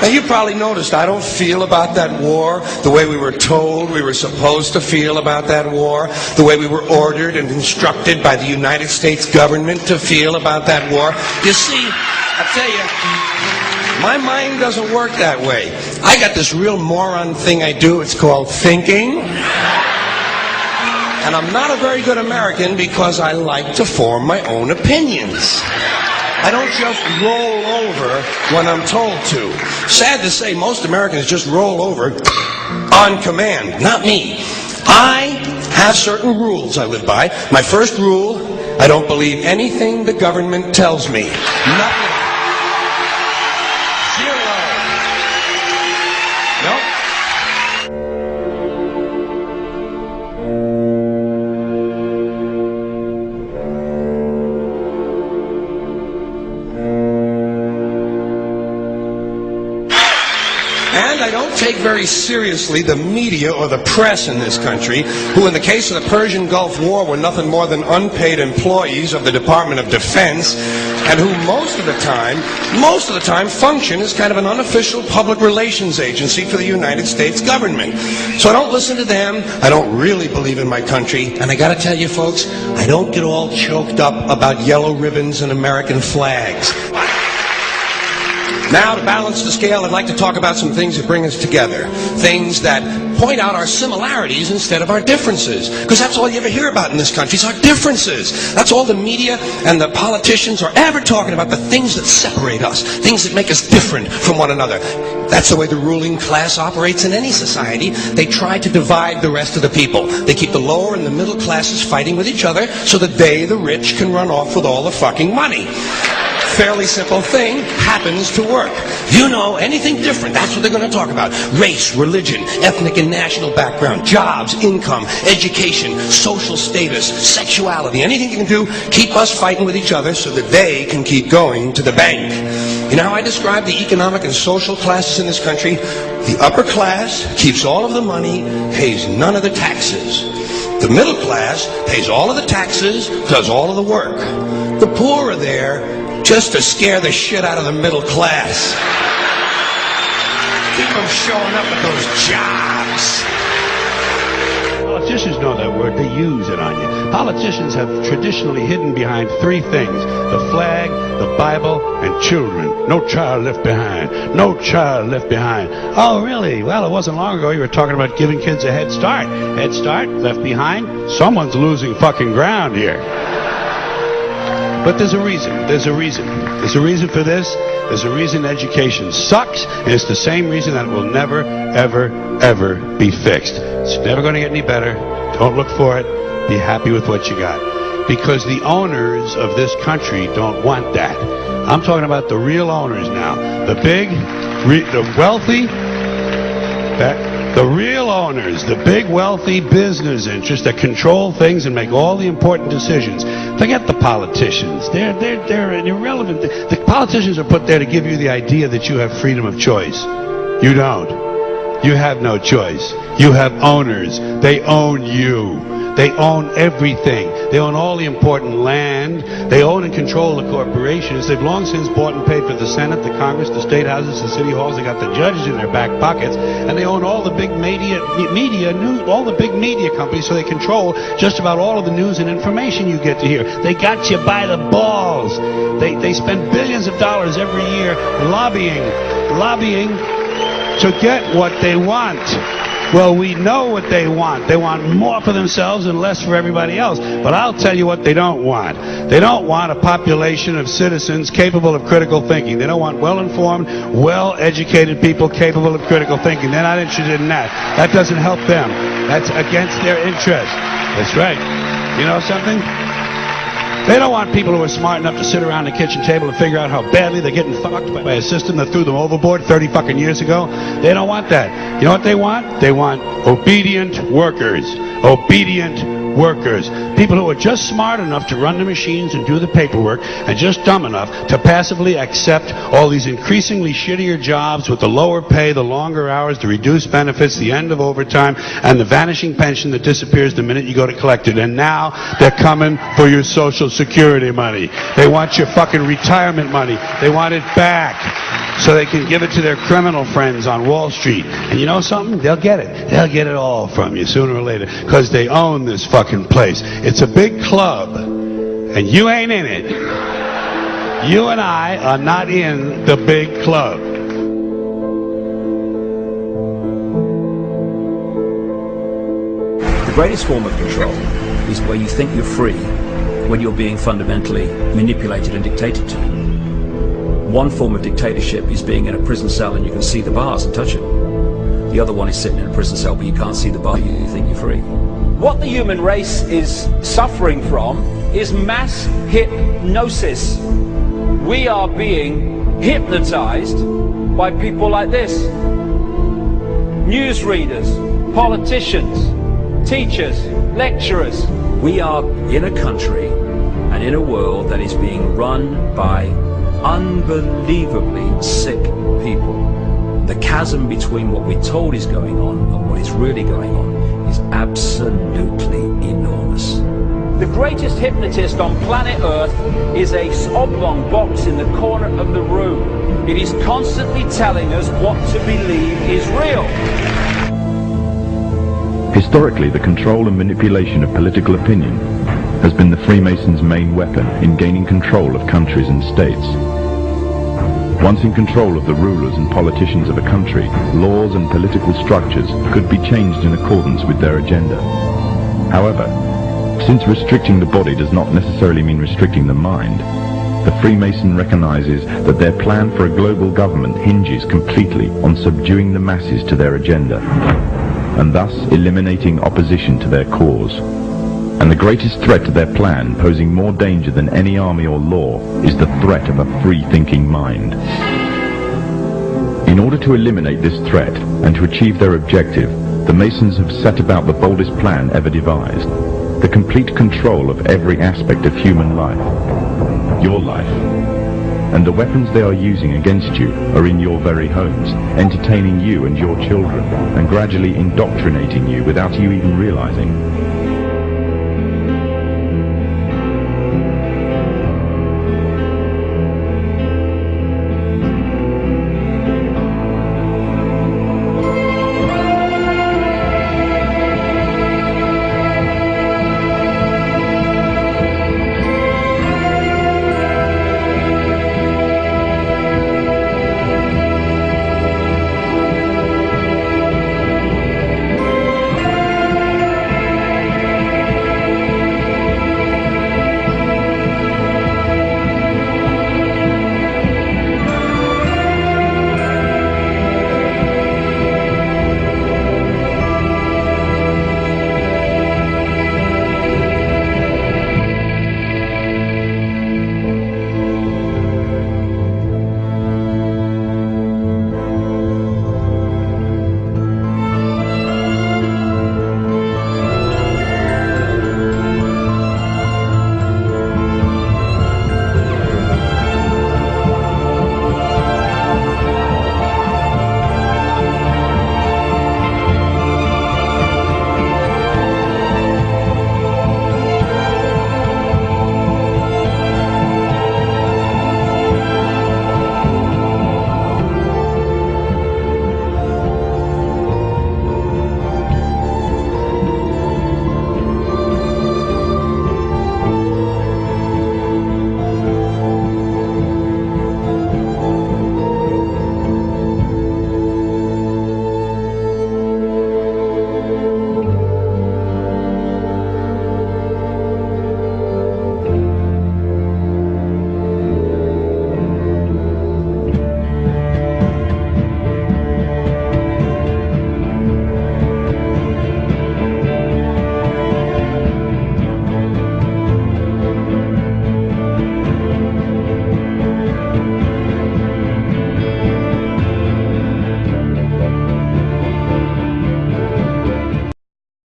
Now, you probably noticed I don't feel about that war the way we were told we were supposed to feel about that war, the way we were ordered and instructed by the United States government to feel about that war. You see, I tell you, my mind doesn't work that way. I got this real moron thing I do. It's called thinking. And I'm not a very good American because I like to form my own opinions. I don't just roll over when I'm told to. Sad to say, most Americans just roll over on command. Not me. I have certain rules I live by. My first rule, I don't believe anything the government tells me. Nothing. Zero. Nope. And I don't take very seriously the media or the press in this country, who in the case of the Persian Gulf War were nothing more than unpaid employees of the Department of Defense, and who most of the time function as kind of an unofficial public relations agency for the United States government. So I don't listen to them. I don't really believe in my country. And I gotta tell you folks, I don't get all choked up about yellow ribbons and American flags. Now, to balance the scale, I'd like to talk about some things that bring us together. Things that point out our similarities instead of our differences. Because that's all you ever hear about in this country is our differences. That's all the media and the politicians are ever talking about, the things that separate us, things that make us different from one another. That's the way the ruling class operates in any society. They try to divide the rest of the people. They keep the lower and the middle classes fighting with each other so that they, the rich, can run off with all the fucking money. Fairly simple thing happens to work. You know, anything different, that's what they're going to talk about. Race, religion, ethnic and national background, jobs, income, education, social status, sexuality, anything you can do, keep us fighting with each other so that they can keep going to the bank. You know how I describe the economic and social classes in this country? The upper class keeps all of the money, pays none of the taxes. The middle class pays all of the taxes, does all of the work. The poor are there just to scare the shit out of the middle class. Keep them showing up at those jobs. Politicians know that word. They use it on you. Politicians have traditionally hidden behind three things: the flag, the Bible, and children. No child left behind. No child left behind. Oh, really? Well, it wasn't long ago you were talking about giving kids a head start. Head start, left behind? Someone's losing fucking ground here. But there's a reason. There's a reason. There's a reason for this. There's a reason education sucks, and it's the same reason that it will never, ever, ever be fixed. It's never going to get any better. Don't look for it. Be happy with what you got. Because the owners of this country don't want that. I'm talking about the real owners now. The big, the wealthy, the real owners, the big wealthy business interests that control things and make all the important decisions. Forget the politicians. They're irrelevant. The politicians are put there to give you the idea that you have freedom of choice. You don't. You have no choice. You have owners. They own you. They own everything. They own all the important land. They own and control the corporations. They've long since bought and paid for the Senate, the Congress, the state houses, the city halls. They got the judges in their back pockets, and they own all the big all the big media companies. So they control just about all of the news and information you get to hear. They got you by the balls. They spend billions of dollars every year lobbying to get what they want. Well, we know what they want. They want more for themselves and less for everybody else. But I'll tell you what they don't want. They don't want a population of citizens capable of critical thinking. They don't want well-informed, well-educated people capable of critical thinking. They're not interested in that. That doesn't help them. That's against their interest. That's right. You know something? They don't want people who are smart enough to sit around the kitchen table and figure out how badly they're getting fucked by a system that threw them overboard 30 fucking years ago. They don't want that. You know what they want? They want obedient workers. Obedient workers, people who are just smart enough to run the machines and do the paperwork, and just dumb enough to passively accept all these increasingly shittier jobs with the lower pay, the longer hours, the reduced benefits, the end of overtime, and the vanishing pension that disappears the minute you go to collect it. And now they're coming for your Social Security money. They want your fucking retirement money. They want it back so they can give it to their criminal friends on Wall Street. And you know something? They'll get it. They'll get it all from you sooner or later, because they own this fucking place. It's a big club, and you ain't in it. You and I are not in the big club. The greatest form of control is where you think you're free when you're being fundamentally manipulated and dictated to. One form of dictatorship is being in a prison cell and you can see the bars and touch it. The other one is sitting in a prison cell but you can't see the bar, you think you're free. What the human race is suffering from is mass hypnosis. We are being hypnotized by people like this. Newsreaders, politicians, teachers, lecturers. We are in a country and in a world that is being run by unbelievably sick people. The chasm between what we're told is going on and what is really going on is absolutely enormous. The greatest hypnotist on planet Earth is a oblong box in the corner of the room. It is constantly telling us what to believe is real. Historically, the control and manipulation of political opinion has been the Freemasons' main weapon in gaining control of countries and states. Once in control of the rulers and politicians of a country, laws and political structures could be changed in accordance with their agenda. However, since restricting the body does not necessarily mean restricting the mind, the Freemason recognizes that their plan for a global government hinges completely on subduing the masses to their agenda, and thus eliminating opposition to their cause. And the greatest threat to their plan, posing more danger than any army or law, is the threat of a free-thinking mind. In order to eliminate this threat and to achieve their objective, the Masons have set about the boldest plan ever devised: the complete control of every aspect of human life, your life. And the weapons they are using against you are in your very homes, entertaining you and your children, and gradually indoctrinating you without you even realizing.